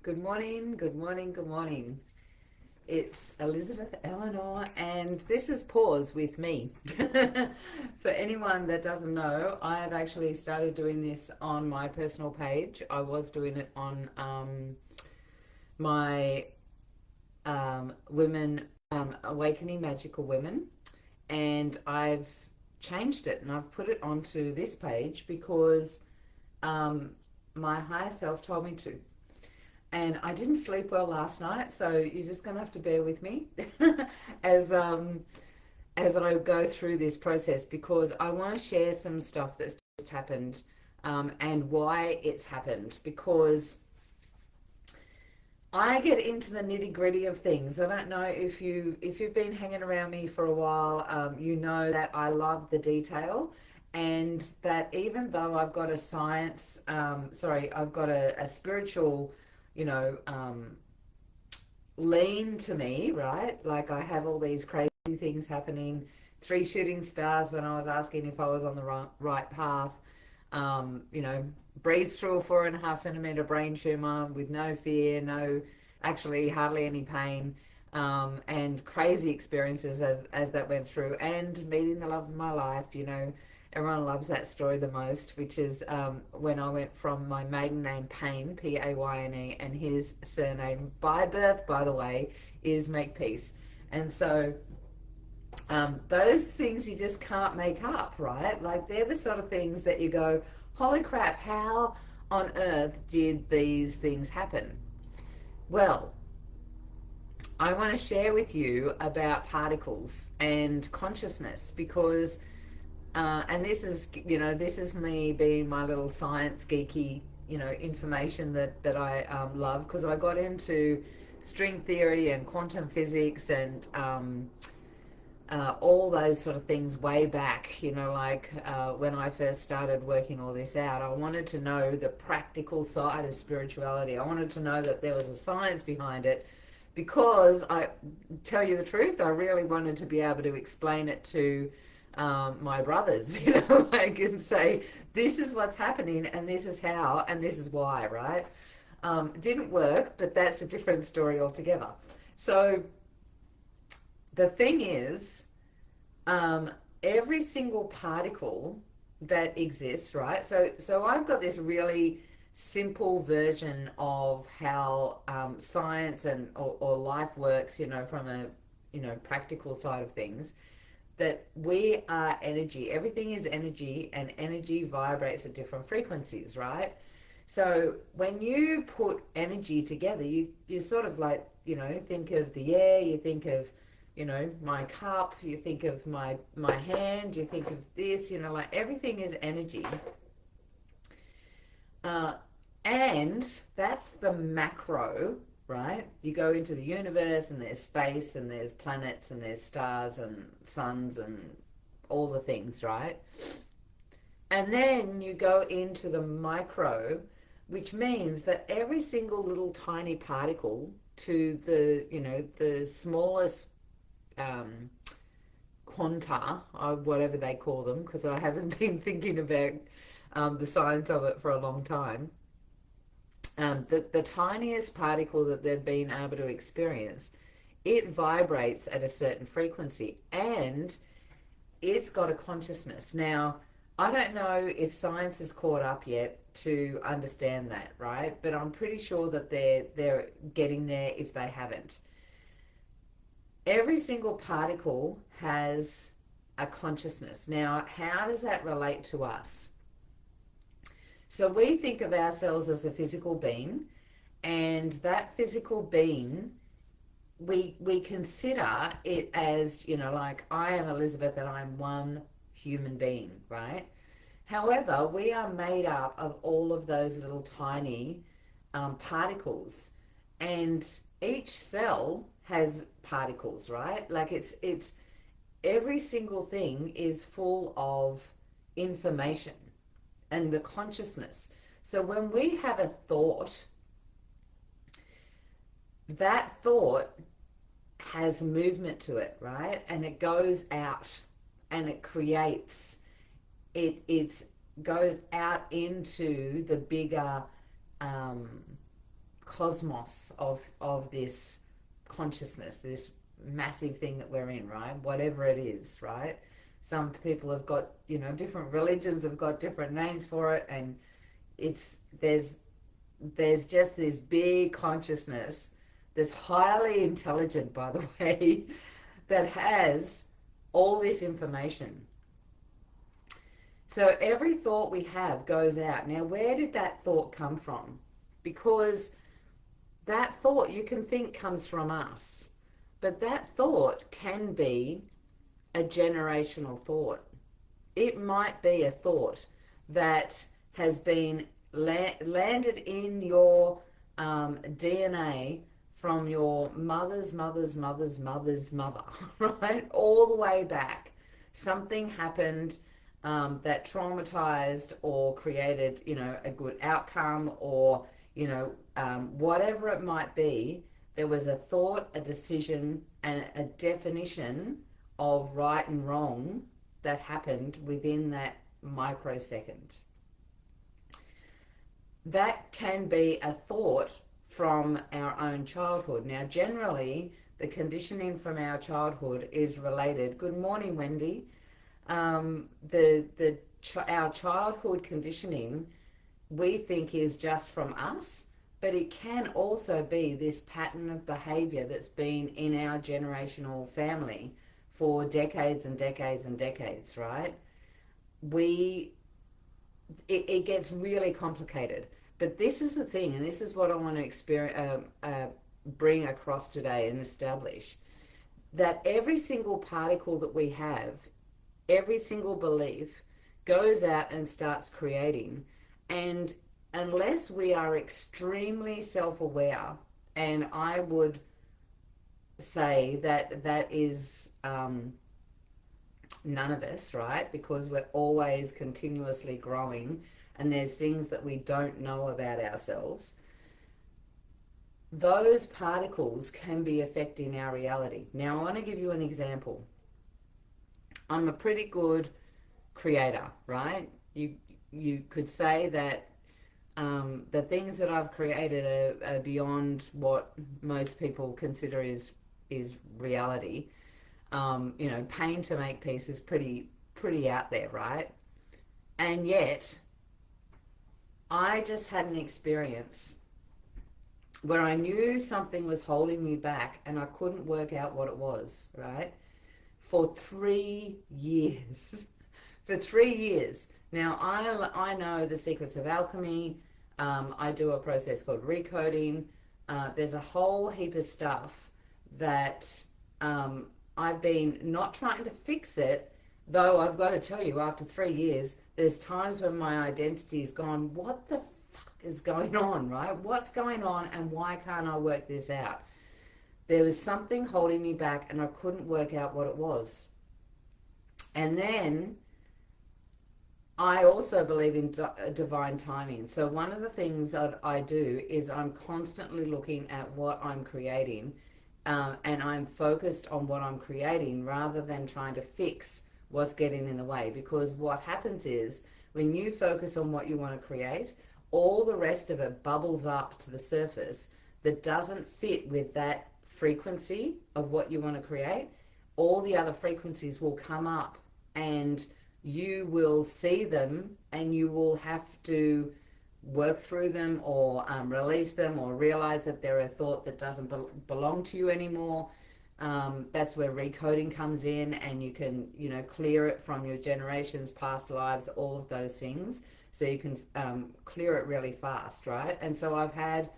Good morning, good morning, good morning. It's Elizabeth Elenor, and this is Pause with me. For anyone that doesn't know, I have actually started doing this on my personal page. I was doing it on my Women Awakening Magical Women, and I've changed it and I've put it onto this page because um, my higher self told me to. And I didn't sleep well last night, so you're just gonna have to bear with me as um, as I go through this process because I want to share some stuff that's just happened and why it's happened. Because I get into the nitty gritty of things. I don't know if you've been hanging around me for a while, you know that I love the detail, and that even though I've got a science, I've got a spiritual, you know, lean to me, right? Like I have all these crazy things happening, three shooting stars when I was asking if I was on the right path. You know, breathed through a 4.5 centimeter brain tumor with no fear, no, actually hardly any pain, and crazy experiences as that went through, and meeting the love of my life. You know, everyone loves that story the most, which is when I went from my maiden name Payne, Payne, and his surname by birth, by the way, is Makepeace. And so those things you just can't make up, right? Like they're the sort of things that you go, holy crap, how on earth did these things happen? Well, I want to share with you about particles and consciousness because, and this is, you know, this is me being my little science geeky, you know, information that I love, because I got into string theory and quantum physics and all those sort of things way back, you know, like when I first started working all this out. I wanted to know the practical side of spirituality. I wanted to know that there was a science behind it because I tell you the truth, I really wanted to be able to explain it to my brothers, you know, like and say, this is what's happening and this is how and this is why, right? Didn't work, but that's a different story altogether. So the thing is, um, every single particle that exists, right? So I've got this really simple version of how science and or life works, you know, from a practical side of things. That we are energy. Everything is energy, and energy vibrates at different frequencies, right? So when you put energy together, you sort of like, you know, think of the air, you think of, you know, my cup, you think of my hand, you think of this, you know, like everything is energy. Uh, and that's the macro, right? You go into the universe and there's space and there's planets and there's stars and suns and all the things, right? And then you go into the micro, which means that every single little tiny particle to the, you know, the smallest um, quanta, or whatever they call them, because I haven't been thinking about the science of it for a long time. The tiniest particle that they've been able to experience, it vibrates at a certain frequency and it's got a consciousness. Now, I don't know if science is caught up yet to understand that, right? But I'm pretty sure that they're getting there if they haven't. Every single particle has a consciousness. Now, how does that relate to us? So we think of ourselves as a physical being, and that physical being, we consider it as, you know, like I am Elizabeth and I'm one human being, right? However, we are made up of all of those little tiny particles, and each cell has particles, right? Like it's every single thing is full of information and the consciousness. So when we have a thought, that thought has movement to it, right? And it goes out and it creates it goes out into the bigger um, cosmos of this consciousness, this massive thing that we're in, right? Whatever it is, right? Some people have got, different religions have got different names for it, and it's there's just this big consciousness that's highly intelligent, by the way, that has all this information. So every thought we have goes out. Now, where did that thought come from? Because that thought, you can think, comes from us, but that thought can be a generational thought. It might be a thought that has been landed in your DNA from your mother's mother's mother's mother's mother, right? All the way back. Something happened that traumatized or created, a good outcome, or, whatever it might be. There was a thought, a decision, and a definition of right and wrong that happened within that microsecond. That can be a thought from our own childhood. Now, generally, the conditioning from our childhood is related. Good morning, Wendy. Our childhood conditioning, we think, is just from us, but it can also be this pattern of behavior that's been in our generational family for decades and decades and decades, right? It gets really complicated. But this is the thing, and this is what I want to bring across today and establish, that every single particle that we have, every single belief, goes out and starts creating. And unless we are extremely self-aware, and I would say that is none of us, right? Because we're always continuously growing, and there's things that we don't know about ourselves. Those particles can be affecting our reality. Now, I want to give you an example. I'm a pretty good creator, right? You could say that the things that I've created are beyond what most people consider is reality. Paying to make peace is pretty out there, right? And yet, I just had an experience where I knew something was holding me back, and I couldn't work out what it was, right? For 3 years. For 3 years. Now, I know the secrets of alchemy. I do a process called recoding. There's a whole heap of stuff that I've been not trying to fix it, though I've got to tell you, after 3 years, there's times when my identity's gone, what the fuck is going on, right? What's going on, and why can't I work this out? There was something holding me back, and I couldn't work out what it was. And then I also believe in divine timing. So one of the things that I do is I'm constantly looking at what I'm creating, and I'm focused on what I'm creating rather than trying to fix what's getting in the way. Because what happens is, when you focus on what you want to create, all the rest of it bubbles up to the surface that doesn't fit with that frequency of what you want to create. All the other frequencies will come up, and you will see them, and you will have to work through them, or release them, or realize that they're a thought that doesn't belong to you anymore. That's where recoding comes in, and you can, clear it from your generations, past lives, all of those things. So you can clear it really fast, right? And so I've had,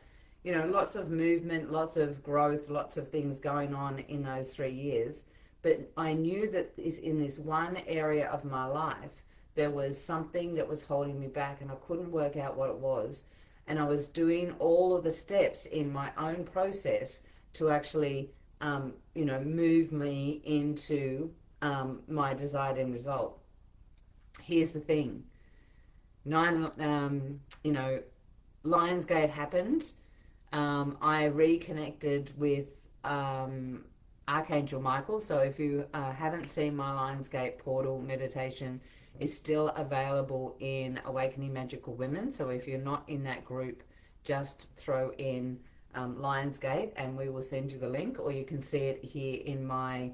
lots of movement, lots of growth, lots of things going on in those 3 years. But I knew that in this one area of my life, there was something that was holding me back, and I couldn't work out what it was. And I was doing all of the steps in my own process to actually, move me into my desired end result. Here's the thing. Lionsgate happened. I reconnected with Archangel Michael. So if you haven't seen my Lionsgate portal meditation, it's still available in Awakening Magical Women. So if you're not in that group, just throw in Lionsgate and we will send you the link, or you can see it here in my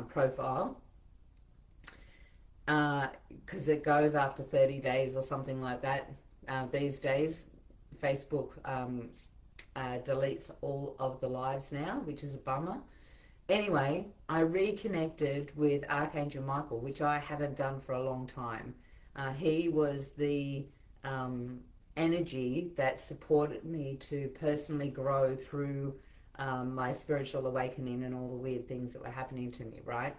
profile, because it goes after 30 days or something like that. These days, Facebook deletes all of the lives now, which is a bummer. Anyway, I reconnected with Archangel Michael, which I haven't done for a long time. He was the energy that supported me to personally grow through my spiritual awakening and all the weird things that were happening to me, right?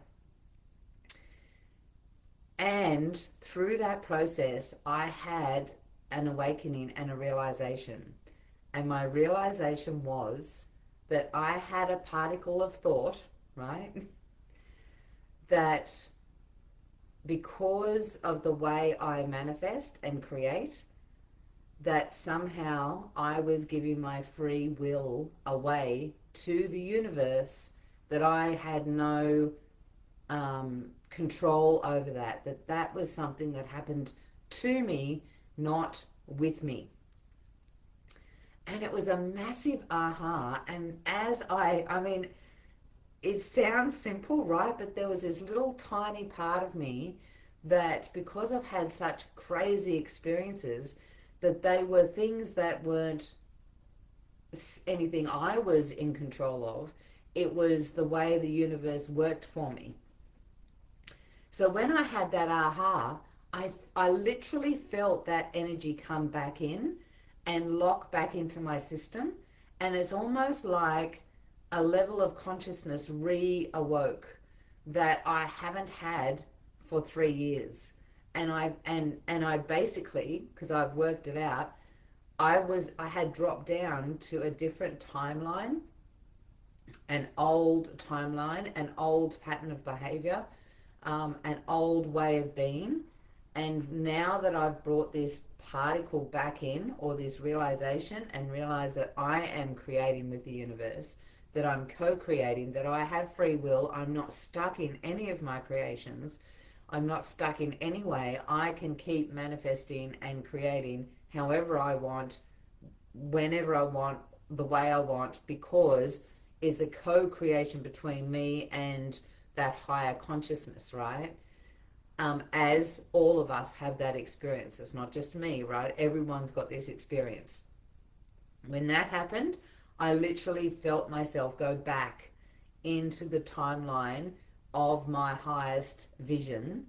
And through that process, I had an awakening and a realization. And my realization was that I had a particle of thought, right? That because of the way I manifest and create, that somehow I was giving my free will away to the universe, that I had no control over that, that was something that happened to me, not with me. And it was a massive aha. And as I mean, it sounds simple, right? But there was this little tiny part of me that, because I've had such crazy experiences, that they were things that weren't anything I was in control of. It was the way the universe worked for me. So when I had that aha, I literally felt that energy come back in and lock back into my system. And it's almost like a level of consciousness re-awoke that I haven't had for 3 years. And I basically, because I've worked it out, I had dropped down to a different timeline, an old timeline, an old pattern of behavior, an old way of being. And now that I've brought this particle back in, or this realization, and realize that I am creating with the universe, that I'm co-creating, that I have free will, I'm not stuck in any of my creations, I'm not stuck in any way, I can keep manifesting and creating however I want, whenever I want, the way I want, because it's a co-creation between me and that higher consciousness, right? As all of us have that experience. It's not just me, right? Everyone's got this experience. When that happened, I literally felt myself go back into the timeline of my highest vision.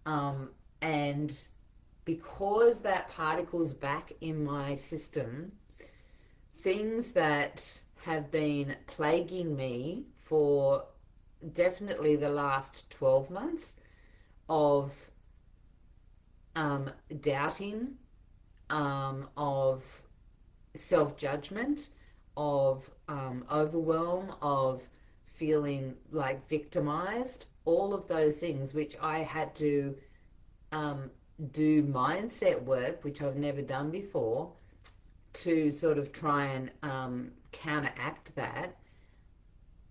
And because that particle's back in my system, things that have been plaguing me for definitely the last 12 months, of doubting, of self-judgment, of overwhelm, of feeling like victimized, all of those things which I had to do mindset work, which I've never done before, to sort of try and counteract that.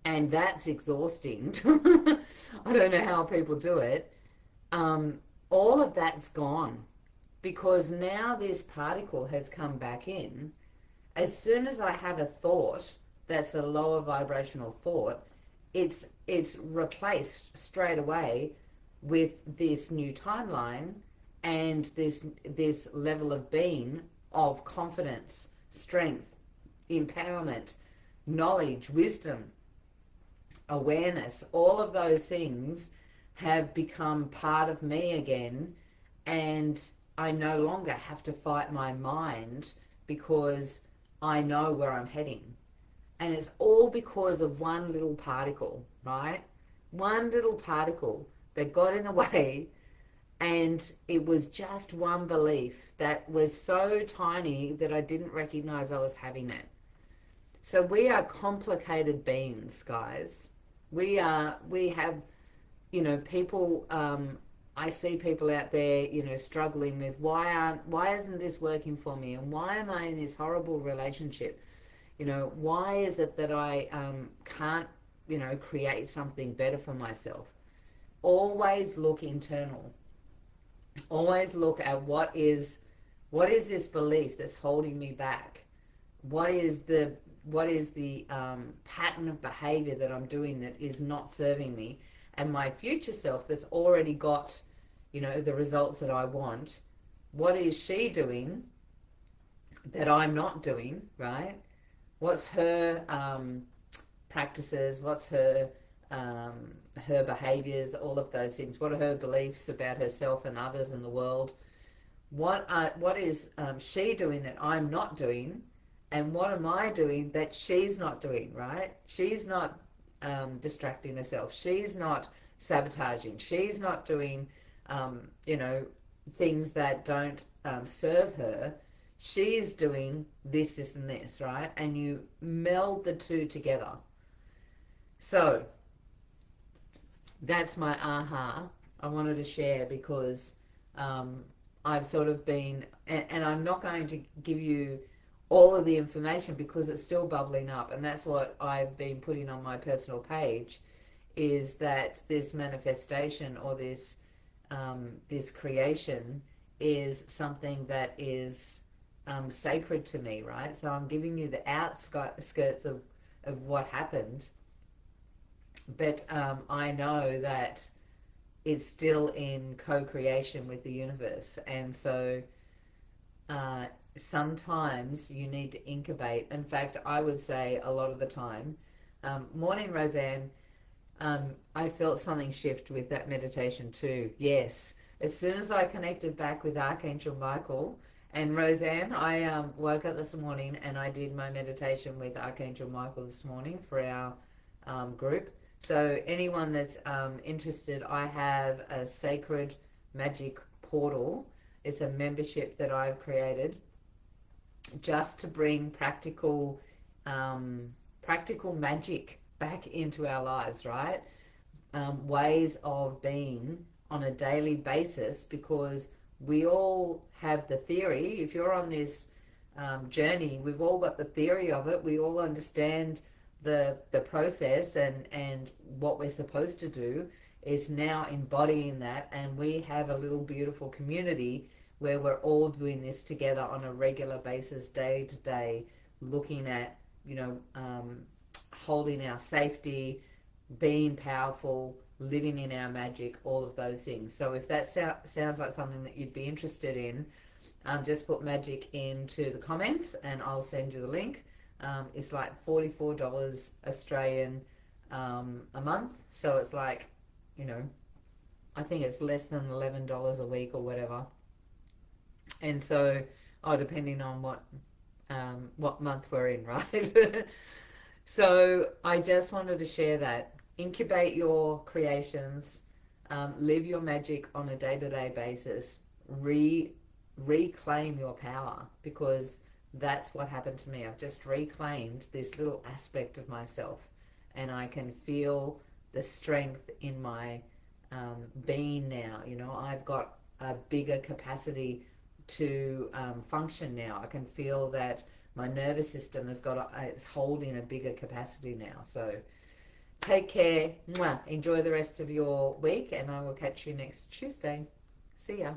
And that's exhausting. I don't know how people do it. All of that's gone, because now this particle has come back in. As soon as I have a thought that's a lower vibrational thought, it's replaced straight away with this new timeline and this level of being, of confidence, strength, empowerment, knowledge, wisdom, awareness. All of those things have become part of me again, and I no longer have to fight my mind, because I know where I'm heading. And it's all because of one little particle, right? One little particle that got in the way, and it was just one belief that was so tiny that I didn't recognize I was having it. So we are complicated beings, guys. We have, people, I see people out there, struggling with why isn't this working for me? And why am I in this horrible relationship? Why is it that I can't, create something better for myself? Always look internal. Always look at what is What is this belief that's holding me back? What is the pattern of behavior that I'm doing that is not serving me? And my future self that's already got, the results that I want, what is she doing that I'm not doing, right? What's her practices? What's her behaviors? All of those things. What are her beliefs about herself and others in the world? What is she doing that I'm not doing, and what am I doing that she's not doing? Right? She's not distracting herself. She's not sabotaging. She's not doing, things that don't serve her. She's doing this, this, and this, right? And you meld the two together. So that's my aha. I wanted to share because I've sort of been, and I'm not going to give you all of the information because it's still bubbling up, and that's what I've been putting on my personal page, is that this manifestation or this creation is something that is sacred to me, right? So I'm giving you the outskirts of what happened, but I know that it's still in co-creation with the universe, and so sometimes you need to incubate. In fact, I would say a lot of the time, morning Roseanne, I felt something shift with that meditation too. Yes, as soon as I connected back with Archangel Michael and Roseanne, I woke up this morning and I did my meditation with Archangel Michael this morning for our group. So anyone that's interested, I have a sacred magic portal. It's a membership that I've created just to bring practical magic back into our lives, right? Ways of being on a daily basis, because we all have the theory. If you're on this journey, we've all got the theory of it. We all understand the process, and what we're supposed to do is now embodying that, and we have a little beautiful community where we're all doing this together on a regular basis, day to day, looking at, holding our safety, being powerful, living in our magic, all of those things. So if that sounds like something that you'd be interested in, just put magic into the comments and I'll send you the link. It's like $44 Australian a month. So it's like, I think it's less than $11 a week or whatever. And so, depending on what month we're in, right? So I just wanted to share that. Incubate your creations, live your magic on a day-to-day basis, reclaim your power, because that's what happened to me. I've just reclaimed this little aspect of myself, and I can feel the strength in my being now. I've got a bigger capacity to function now. I can feel that my nervous system it's holding a bigger capacity now. So take care. Mwah. Enjoy the rest of your week, and I will catch you next Tuesday. See ya.